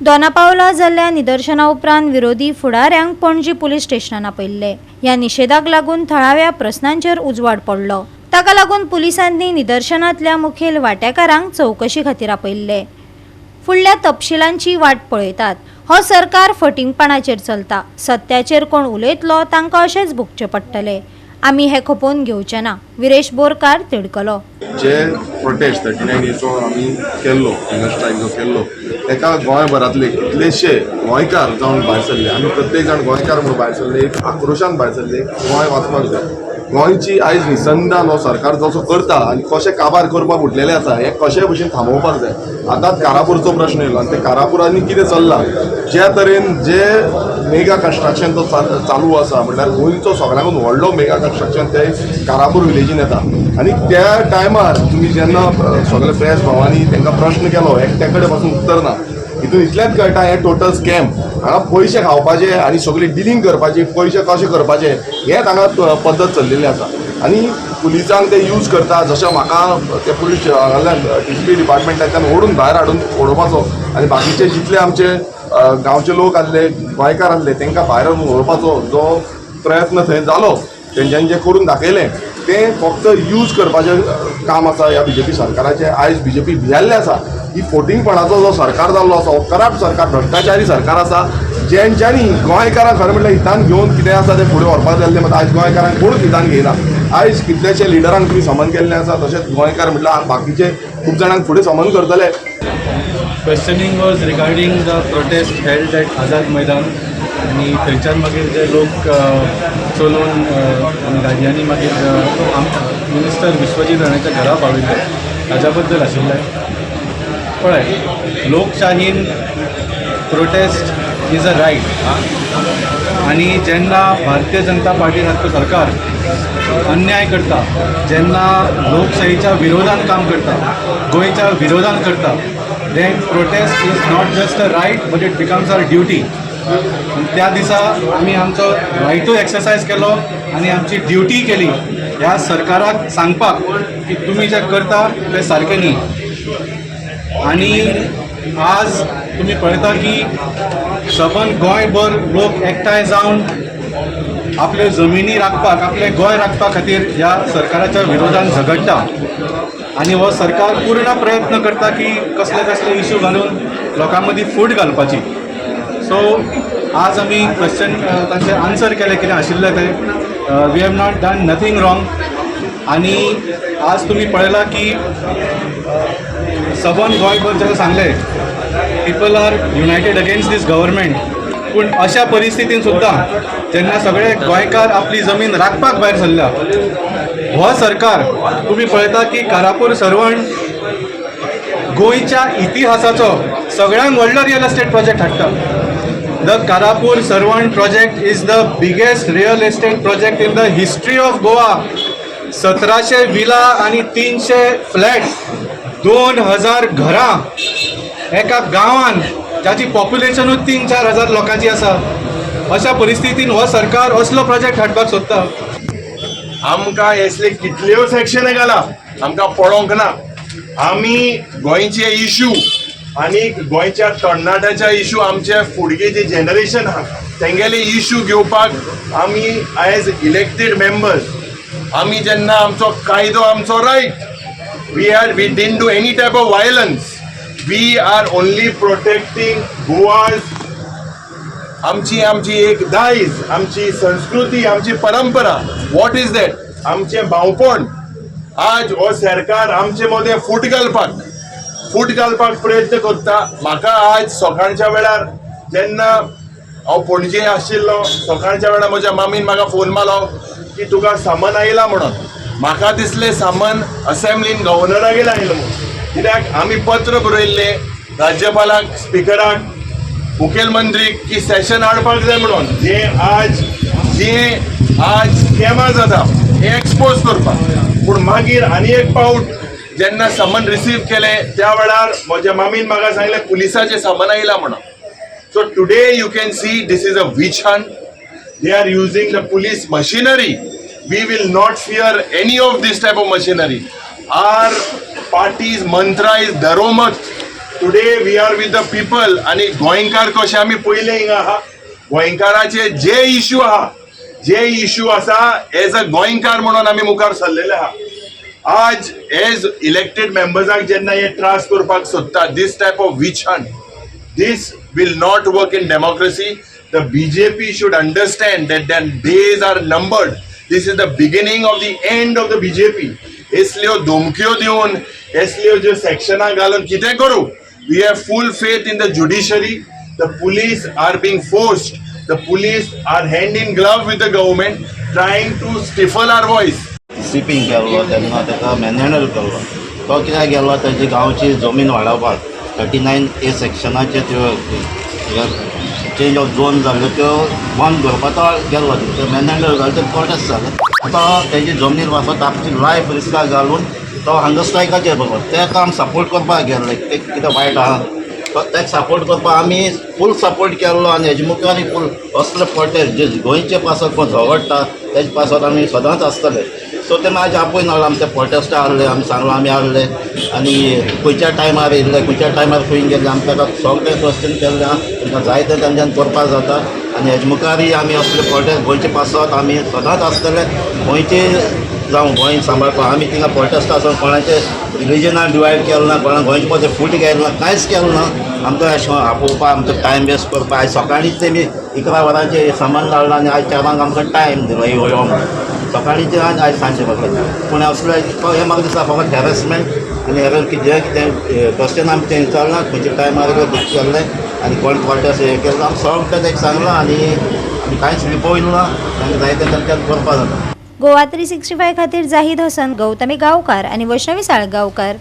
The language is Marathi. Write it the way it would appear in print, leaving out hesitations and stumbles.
दोनापावला जाल्ल्या निदर्शना उपरांत विरोधी फुडाऱ्यांक पणजी पुलीस स्टेशनान आपयल्ले। ह्या निषेधाक लागून थळाव्या प्रस्नांचेर उजवाड पडलो। ताका लागून पुलिसांनी निदर्शनांतल्या मुखेल वांटेकारांक चौकशी खातीर आपयल्ले। फुडल्या तपशिलांची वाट पळयतात। हो सरकार फटिंगपणाचेर चलता। सत्याचेर कोण उलयतलो तांकां अशेंच भोगचें पडटलें। आमी हे खपोवन घेवचे ना, विरेश बोरकार तिडकलो। जे प्रोटेस्ट 39 आमी केल्लो, हिंगा स्ट्रायक जो केल्लो तेका गोंयभरांतले कितलेशे गोंयकार जावन भायर सरले। आमी प्रत्येक जाण गोंयकार म्हणून भायर सरले, एक आक्रोशान भायर सरले। गोंय वाचपाक जाय। गोंयची आयज निसंधान हो सरकार जसो करता आनी कशें काबार करपाक उठलेले आसा हे कशे भशेन थांबोवपाक जाय। आतांच कारापूरचो प्रश्न येयलो आनी ते कारापुरांनी कितें चल्लां, ज्या तरेन जे मेगा कन्स्ट्रक्शन तो चालू आसा म्हणल्यार गोंयचो सगळ्यांकून व्हडलो मेगा कन्स्ट्रक्शन ते कारापूर विलेजीन येता। आनी त्या टायमार तुमी जेन्ना सगळे प्रेस भावांनी तांकां प्रश्न केलो एकट्या कडेन पासून उत्तर ना। हितून इतलेंच कळटा हे टोटल स्कॅम। हांगा पयशे खावपाचे आनी सगळे डिलींग करपाचे, पयशे कशे करपाचे हेच हांगा पद्दत चल्लेली आसा। आनी पुलिसांक ते यूज करता जशें म्हाका ते पुलीस हांगांतल्यान DCP डिपार्टमेंटांतल्यान ओडून भायर हाडून उडोवपाचो आनी बाकीचे जितले आमचे गांवचे लोक आसले, गोंयकार आसले तांकां भायर हाडून उडोवपाचो जो प्रयत्न थंय जालो, तेंच्यांनी जे करून दाखयलें ते फक्त यूज करपाचें काम आसा ह्या BJP सरकाराचें। आयज BJP भियाल्लें आसा। ही फोटिंगपणाचो जो सरकार जाल्लो आसा, हो करप्ट सरकार, भ्रश्टाचारी सरकार आसा, ज्यांच्यांनी गोंयकारांक खरें म्हणल्यार हितान घेवन कितें आसा ते फुडें व्हरपाक जाल्लें, मात आयज गोंयकारांक कोणूच हितान घेयना। आयज कितलेशे लिडरांक तुमी समन केल्लें आसा, तशेंच गोंयकार म्हटल्यार बाकीचे खूब जाणांक फुडें समन करतले। Questioning was regarding the prostate held at Azad Maidan आनी थंयच्यान मागीर जे लोक चलोवन गाडयांनी मागीर मिनिस्टर विश्वजीत राणेच्या घरा पावयले ताच्या बद्दल आशिल्लें। पळय, लोकशाहीन प्रोटेस्ट इज अ रायट आनी जेन्ना भारतीय जनता पार्टी सारको सरकार अन्याय करता, जेन्ना लोकशाहीच्या विरोधान काम करता, गोंयच्या विरोधान करता, then protest is not just a right but it becomes our duty. त्या दिसा आमी आमचो रायटूय एक्सरसायज केलो आनी आमची ड्युटी केली ह्या सरकाराक सांगपाक की तुमी जे करता ते सारकें न्ही। आनी आज तुमी पळयता की सबंद गोंयभर लोक एकठांय जावन आपल्यो जमिनी राखपाक, आपले गोंय राखपा खातीर ह्या सरकाराच्या विरोधान झगडटा आनी हो सरकार पूर्ण प्रयत्न करता की कसले कसले इश्यू घालून लोकां मदीं फूट घालपाची। सो आज आमी क्वेश्चन तांचे आन्सर केले कितें आशिल्लें ते। We have not done nothing wrong. आनी आज तुमी पळयलां की सबंद गोंयभर जेन्ना सांगलें people are united against this government, पूण अशा परिस्थितीन सुद्दां जेन्ना सगळे गोंयकार आपली जमीन राखपाक भायर सरल्या, हो सरकार तुमी पळयता की कारापूर सरवण गोंयच्या इतिहासाचो सगळ्यांत व्हडलो रियल एस्टेट प्रोजेक्ट हाडटा। The Karapur Sarvan project is the biggest real estate project in the history of Goa. 1700 villa आनी 300 फ्लॅट, 2000 घरां एका गांवान जाची पॉप्युलेशनूच 3-4 हजार लोकांची आसा। अशा परिस्थितीन हो सरकार असलो प्रोजेक्ट हाडपाक सोदता। आमकां असले कितल्यो सेक्शन घाला आमकां पळोवंक ना। आमी गोंयचे इश्यू आनी गोंयच्या तरणाट्याच्या इश्यू, आमचे फुडगे जे जनरेशन आहा तेंगेले इश्यू घेवपाक आमी आयज इलेक्टेड मेंबर्स, आमी जेन्ना आमचो कायदो आमचो right, we didn't do any type of violence, we are only protecting Goa's, आमची एक दायज, आमची संस्कृती, आमची परंपरा। What is that? आमचे भावपण। आज हो सरकार आमचे मदें फूट घालपाक प्रयत्न करता। म्हाका आज सकाळच्या वेळार जेन्ना हांव पणजे आशिल्लो, सकाळच्या वेळार म्हज्या मामीन म्हाका फोन मारलो की तुका समन आयला म्हणून। म्हाका दिसलें समन असेंब्लीन गव्हर्नरागेर आयलो म्हणून, कित्याक आमी पत्र बरयल्ले राज्यपालाक, स्पिकराक, मुखेलमंत्रीक की सेशन हाडपाक जाय म्हणून, जे आज स्कॅमां जाता हे एक्सपोज करपाक। पूण मागीर आनी एक फावट जेन्ना समन रिसीव केले त्या वेळार म्हज्या मामीन म्हाका सांगलें पुलिसाचें समन आयला म्हणून। So today you can see this is a witch hunt. They are using the police machinery. We will not fear any of this type of machinery. Our party's mantra is Daromat, today we are with the people आणि गोंयकार कशे आमी पयले हिंगा आहा गोंयकाराचे जे इश्यू आसा एज अ गोंयकार म्हणून आमी मुखार सरलेले आहा आज एज इलेक्टेड मेंबर्साक जेन्ना हे त्रास करपाक सोदता this type of witch hunt this will not work in democracy the BJP should understand that their days are numbered. This is the beginning of the end of the BJP. इसलियो धमक्यो दिवन इसलियो जो सेक्शना घालून कितें करू we have full faith in the judiciary. The police are being forced. The police are hand in glove with the government trying to stifle our voice. Sweeping केल्लो तेन्ना ताका मॅनहँडल केल्लो तो कित्याक गेलो ताची गांवची जमीन वाडोवपाक 39A सेक्शनाचे त्यो चेंज ऑफ झोन जाल्ल्यो त्यो बंद करपाक तो गेल्लो तो मॅनहँडल जालो ते प्रोटेस्ट जालें तो तेजी जमनीर वचत आपली लायफ रिस्काक घालून तो हांगा स्ट्रायकाचेर बरो तेका आमी सपोर्ट करपाक गेल्ले कितें वायट आहा ताका सपोर्ट करपाक आमी फूल सपोर्ट केल्लो आनी हेजे मुखार फूल असले प्रोटेस्ट जे गोंयचे पासत कोण झगडटा तेजे पासत आमी सदांच आसतले सो ते म्हाजे आपयन हाडले आमी ते प्रोटेस्टा हाडले आमी सांगलो आमी हाडले आनी खंयच्या टायमार येयल्ले खंयच्या टायमार खंय गेल्ले आमी ताका सगळे क्वेश्चन केल्ले आहा तुमकां जाय ते तेंच्यान करपाक जाता आनी हेजे मुखारय आमी असले प्रोटेस्ट गोंयचे पासत आमी सदांच आसतले गोंयचे जावं गोंय सांबाळपाक आमी थिंगा प्रोटेस्ट आसून कोणाचे रिलिजनाक डिवायड केलो ना कोणाक गोंयचे पळय फूट गेलो ना कांयच केलो ना आमकां अशें आपोवपाक आमचो टायम वेस्ट करपाक आयज सकाळींच तेमी 11 वरांचे सामान धाडलां आनी आयज 4 आमकां टायम दिलो यो म्हणून सकाळींचे आयज सांजचे म्हाका पूण असले हें म्हाका दिसता फकत हॅरेसमेंट आनी हेर कितें क्वेश्चन आमी चेंज जालना खंयच्या टायमार बूक केल्ले आनी कोण प्रोटेस्ट हें केल्लो आमी सगळें तेका सांगलां आनी आमी कांयच लिपोयलो ना तांकां जाय तें तेंच्यान करपाक जाता गोवा 365 खातीर जाहीद हसन, गौतमी गांवकार आणि वैष्णवी साळगांवकार.